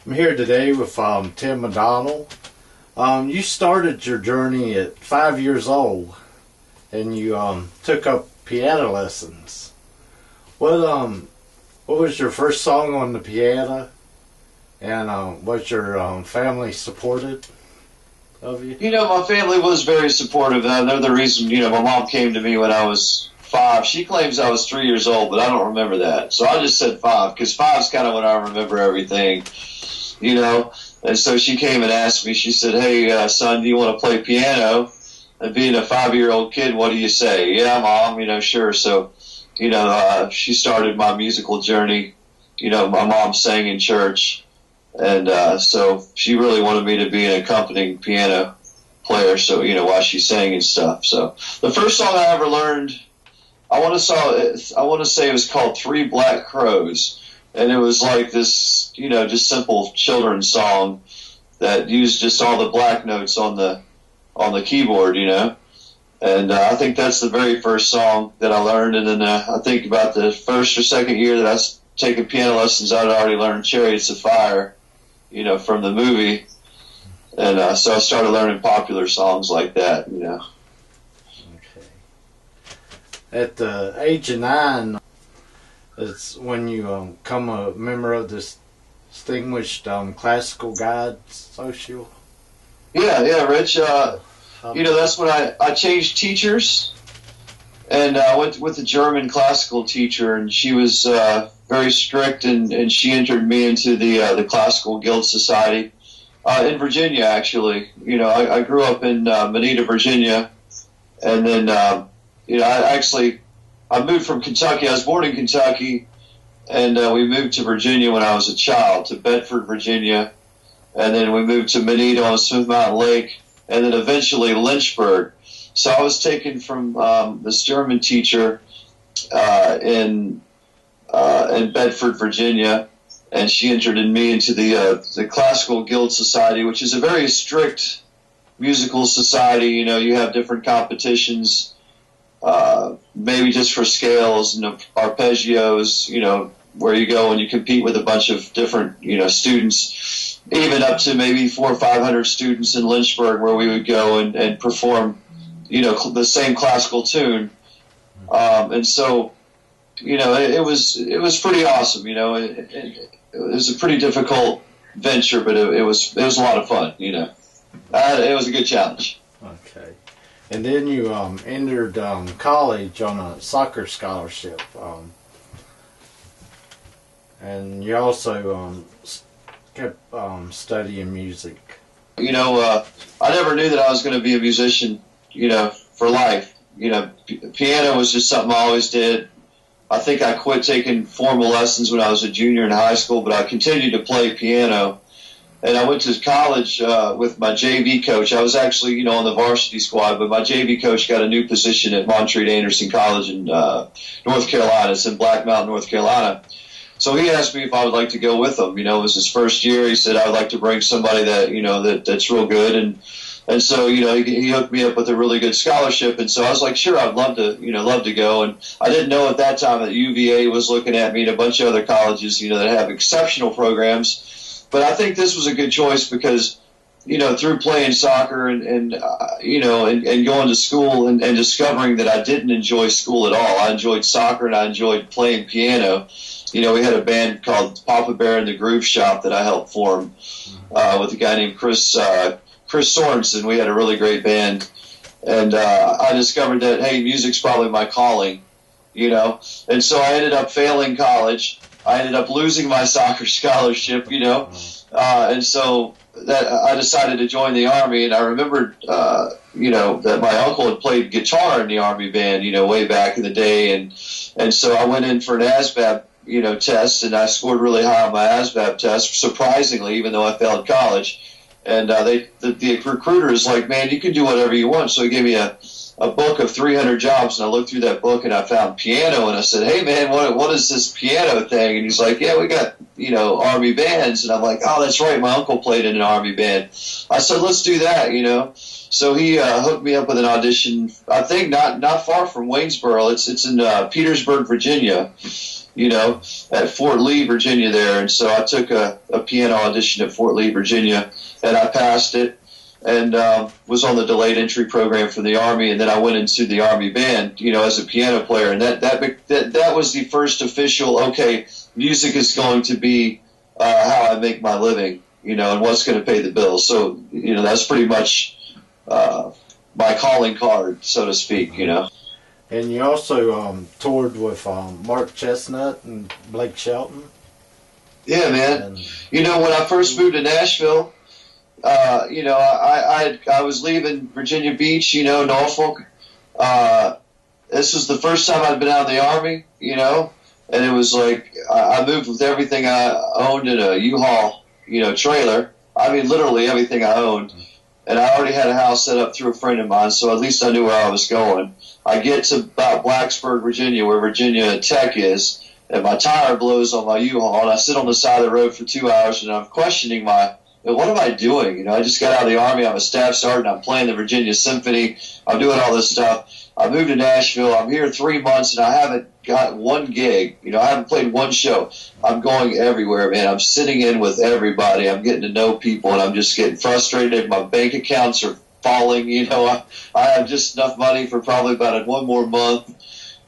I'm here today with Tim McDonald. You started your journey at 5 years old, and you took up piano lessons. What was your first song on the piano, and was your family supportive of you? My family was very supportive, and they're the reason, my mom came to me when I was 5. She claims I was 3 years old, but I don't remember that. So I just said 5, because 5's kind of when I remember everything, And so she came and asked me, she said, hey, son, do you want to play piano? And being a 5-year-old kid, what do you say? Yeah, Mom, sure. So, she started my musical journey. My mom sang in church. And so she really wanted me to be an accompanying piano player, so, while she sang and stuff. So the first song I ever learned, I want to say it was called Three Black Crows. And it was like this, just simple children's song that used just all the black notes on the keyboard, And I think that's the very first song that I learned. And then I think about the first or second year that I was taking piano lessons, I'd already learned Chariots of Fire, from the movie. And so I started learning popular songs like that, Okay. At the age of 9, it's when you become a member of this distinguished classical guide social. Yeah, Rich. That's when I changed teachers, and I went with a German classical teacher, and she was very strict, and she entered me into the Classical Guild Society in Virginia. Actually, I grew up in Moneta, Virginia, and then I moved from Kentucky. I was born in Kentucky, and we moved to Virginia when I was a child, to Bedford, Virginia, and then we moved to Moneta on Smooth Mountain Lake, and then eventually Lynchburg. So I was taken from this German teacher in Bedford, Virginia, and she entered me into the Classical Guild Society, which is a very strict musical society. You have different competitions. Maybe just for scales and arpeggios, where you go and you compete with a bunch of different, students, even up to maybe 400 or 500 students in Lynchburg, where we would go and perform, the same classical tune. And so, it was pretty awesome. It was a pretty difficult venture, but it was a lot of fun. It was a good challenge. Okay. And then you entered college on a soccer scholarship, and you also kept studying music. I never knew that I was going to be a musician, for life. Piano was just something I always did. I think I quit taking formal lessons when I was a junior in high school, but I continued to play piano. And I went to college with my JV coach. I was actually, on the varsity squad, but my JV coach got a new position at Montreat Anderson College in North Carolina. It's in Black Mountain, North Carolina. So he asked me if I would like to go with him. It was his first year. He said, I would like to bring somebody that, that's real good. And so, he hooked me up with a really good scholarship. And so I was like, sure, I'd love to go. And I didn't know at that time that UVA was looking at me and a bunch of other colleges, that have exceptional programs. But I think this was a good choice because, through playing soccer and going to school and discovering that I didn't enjoy school at all. I enjoyed soccer and I enjoyed playing piano. We had a band called Papa Bear and the Groove Shop that I helped form with a guy named Chris Sorensen. We had a really great band. And I discovered that, hey, music's probably my calling, And so I ended up failing college. I ended up losing my soccer scholarship, and so that I decided to join the Army. And I remembered, that my uncle had played guitar in the Army band, way back in the day. And so I went in for an ASVAB, test, and I scored really high on my ASVAB test, surprisingly, even though I failed college. And the recruiter is like, man, you can do whatever you want. So he gave me a book of 300 jobs, and I looked through that book and I found piano, and I said, hey man, what is this piano thing? And he's like, yeah, we got Army bands. And I'm like, oh, that's right, my uncle played in an Army band. I said, let's do that, So he hooked me up with an audition, I think not far from Waynesboro. It's in Petersburg, Virginia, at Fort Lee, Virginia there. And so I took a piano audition at Fort Lee, Virginia, and I passed it and was on the delayed entry program for the Army. And then I went into the Army band, as a piano player. And that was the first official, okay, music is going to be how I make my living, and what's going to pay the bills. So, that's pretty much my calling card, so to speak, And you also toured with Mark Chestnut and Blake Shelton. Yeah, man. When I first moved to Nashville, I was leaving Virginia Beach, Norfolk. This was the first time I'd been out of the Army, and it was like I moved with everything I owned in a U-Haul, trailer. I mean, literally everything I owned. And I already had a house set up through a friend of mine, so at least I knew where I was going. I get to about Blacksburg, Virginia, where Virginia Tech is, and my tire blows on my U-Haul, and I sit on the side of the road for 2 hours, and I'm questioning what am I doing? I just got out of the Army. I'm a staff sergeant. I'm playing the Virginia Symphony. I'm doing all this stuff. I moved to Nashville. I'm here 3 months, and I haven't got one gig. I haven't played one show. I'm going everywhere, man. I'm sitting in with everybody. I'm getting to know people, and I'm just getting frustrated. My bank accounts are falling. I have just enough money for probably about one more month.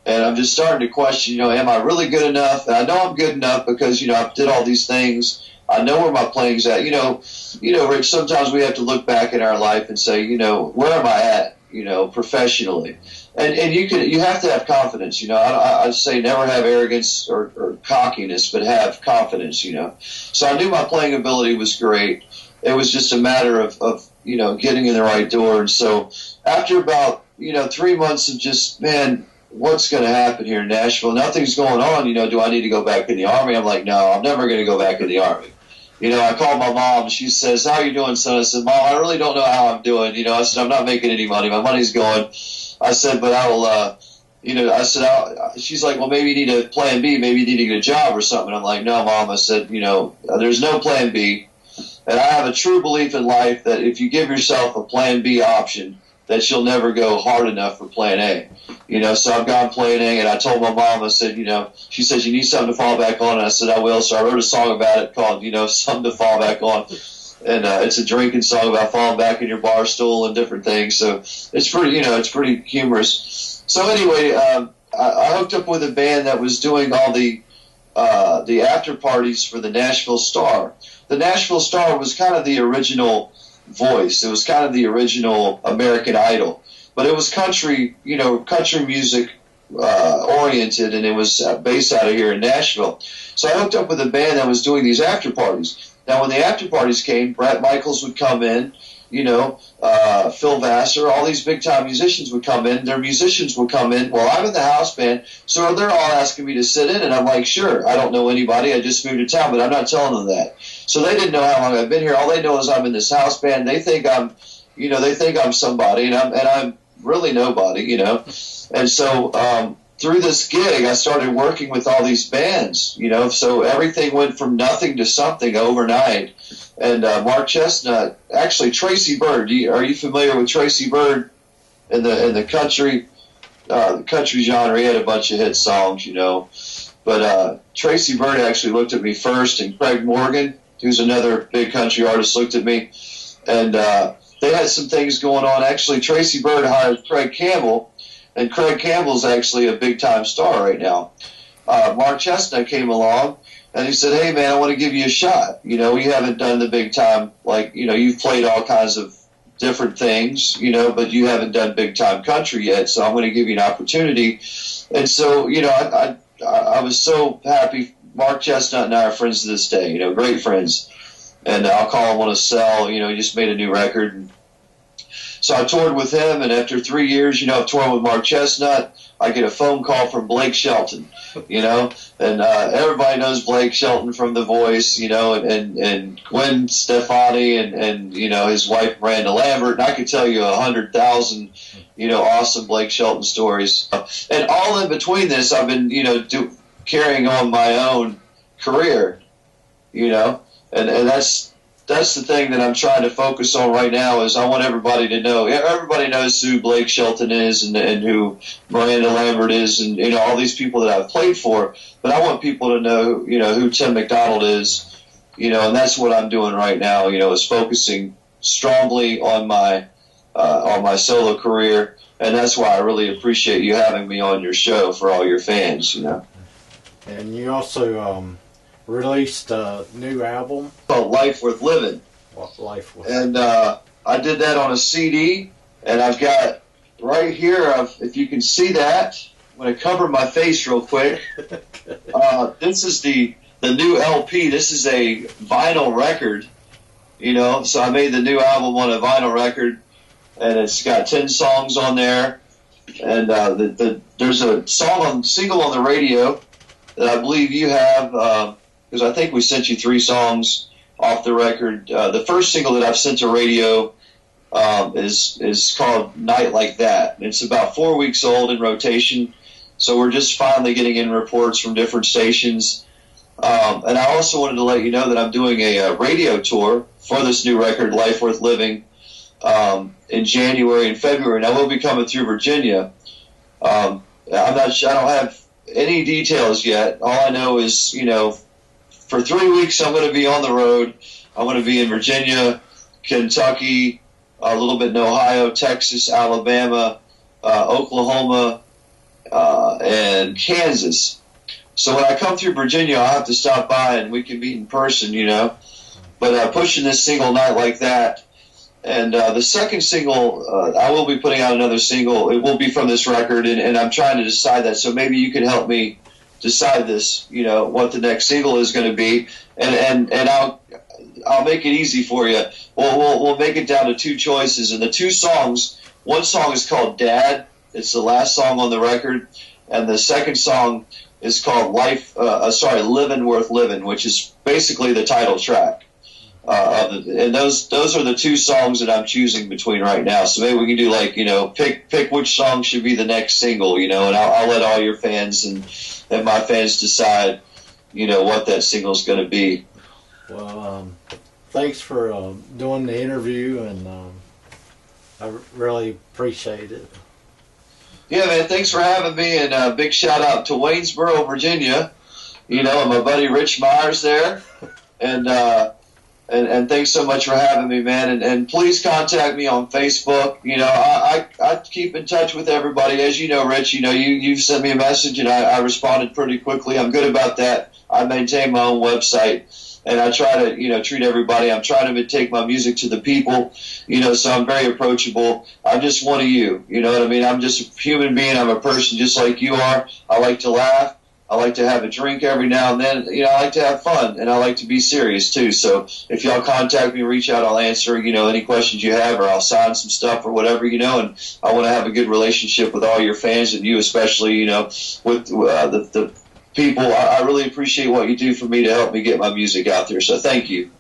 And I'm just starting to question, am I really good enough? And I know I'm good enough because, I did all these things. I know where my playing's at. Rich, sometimes we have to look back in our life and say, where am I at, professionally? And you have to have confidence, I say never have arrogance or cockiness, but have confidence, So I knew my playing ability was great. It was just a matter of getting in the right door. And so after about, 3 months of just, man, what's going to happen here in Nashville? Nothing's going on. Do I need to go back in the Army? I'm like, no, I'm never going to go back in the Army. I called my mom. She says, how are you doing, son? I said, Mom, I really don't know how I'm doing. I said, I'm not making any money. My money's going. I said, but I will, she's like, well, maybe you need a plan B. Maybe you need to get a job or something. I'm like, no, Mom. I said, there's no plan B. And I have a true belief in life that if you give yourself a plan B option, that you'll never go hard enough for plan A. So I've gone plan A, and I told my mom, I said, she says, you need something to fall back on. And I said, I will. So I wrote a song about it called, Something to Fall Back On. And it's a drinking song about falling back in your bar stool and different things. So it's pretty humorous. So anyway, I hooked up with a band that was doing all the after parties for the Nashville Star. The Nashville Star was kind of the original voice. It was kind of the original American Idol, but it was country music oriented, and it was based out of here in Nashville. So I hooked up with a band that was doing these after parties. Now, when the after parties came, Brett Michaels would come in, Phil Vassar, all these big time musicians would come in. Their musicians would come in. Well, I'm in the house band, so they're all asking me to sit in, and I'm like, sure. I don't know anybody. I just moved to town, but I'm not telling them that. So they didn't know how long I've been here. All they know is I'm in this house band. They think I'm somebody, and I'm really nobody, And so through this gig, I started working with all these bands, So everything went from nothing to something overnight. And Mark Chestnut, actually Tracy Byrd. Are you familiar with Tracy Byrd in the country genre? He had a bunch of hit songs, But Tracy Byrd actually looked at me first, and Craig Morgan, who's another big country artist, looked at me, and they had some things going on. Actually, Tracy Byrd hired Craig Campbell, and Craig Campbell's actually a big-time star right now. Mark Chestnut came along, and he said, hey, man, I want to give you a shot. We haven't done the big time, you've played all kinds of different things, but you haven't done big-time country yet, so I'm going to give you an opportunity. And so, I was so happy. Mark Chestnut and I are friends to this day, great friends. And I'll call him on a cell, he just made a new record. And so I toured with him, and after 3 years, of touring with Mark Chestnut, I get a phone call from Blake Shelton, and everybody knows Blake Shelton from The Voice, and Gwen Stefani and his wife Miranda Lambert, and I could tell you 100,000, awesome Blake Shelton stories. And all in between this, I've been, carrying on my own career, you know, and that's the thing that I'm trying to focus on right now is I want everybody to know. Everybody knows who Blake Shelton is and who Miranda Lambert is and, you know, all these people that I've played for. But I want people to know, you know, who Tim McDonald is, you know, and that's what I'm doing right now, you know, is focusing strongly on my solo career. And that's why I really appreciate you having me on your show for all your fans, you know. And you also released a new album called Life Worth Living. Life Worth. And I did that on a CD, and I've got right here, if you can see that, I'm going to cover my face real quick. This is the new LP. This is a vinyl record, you know, so I made the new album on a vinyl record, and it's got 10 songs on there, and there's a single on the radio that I believe you have, because I think we sent you 3 songs off the record. The first single that I've sent to radio is called Night Like That. It's about 4 weeks old in rotation, so we're just finally getting in reports from different stations. And I also wanted to let you know that I'm doing a radio tour for this new record, Life Worth Living, in January and February, and I will be coming through Virginia. I'm not sure, I don't have any details yet. All I know is, you know, for 3 weeks I'm going to be on the road. I'm going to be in Virginia, Kentucky, a little bit in Ohio, Texas, Alabama, Oklahoma, and Kansas. So when I come through Virginia, I'll have to stop by and we can meet in person, you know. But pushing this single Night Like That. And the second single, I will be putting out another single. It will be from this record, and I'm trying to decide that. So maybe you can help me decide this, you know, what the next single is going to be. And I'll make it easy for you. We'll make it down to 2 choices. And the 2 songs, one song is called Dad. It's the last song on the record. And the second song is called Livin' Worth Livin', which is basically the title track. And those are the 2 songs that I'm choosing between right now. So maybe we can do, like, you know, pick which song should be the next single, you know, and I'll let all your fans and my fans decide, you know, what that single's going to be. Well, thanks for doing the interview, and I really appreciate it. Yeah, man, thanks for having me, and big shout out to Waynesboro, Virginia, you know, and my buddy Rich Myers there, and thanks so much for having me, man, and please contact me on Facebook. You know, I keep in touch with everybody. As you know, Rich, you know, you sent me a message, and I responded pretty quickly. I'm good about that. I maintain my own website, and I try to, you know, treat everybody. I'm trying to take my music to the people, you know, so I'm very approachable. I'm just one of you, you know what I mean? I'm just a human being. I'm a person just like you are. I like to laugh. I like to have a drink every now and then. You know, I like to have fun, and I like to be serious, too. So if y'all contact me, reach out, I'll answer, you know, any questions you have, or I'll sign some stuff or whatever, you know, and I want to have a good relationship with all your fans, and you especially, you know, with the people. I really appreciate what you do for me to help me get my music out there, so thank you.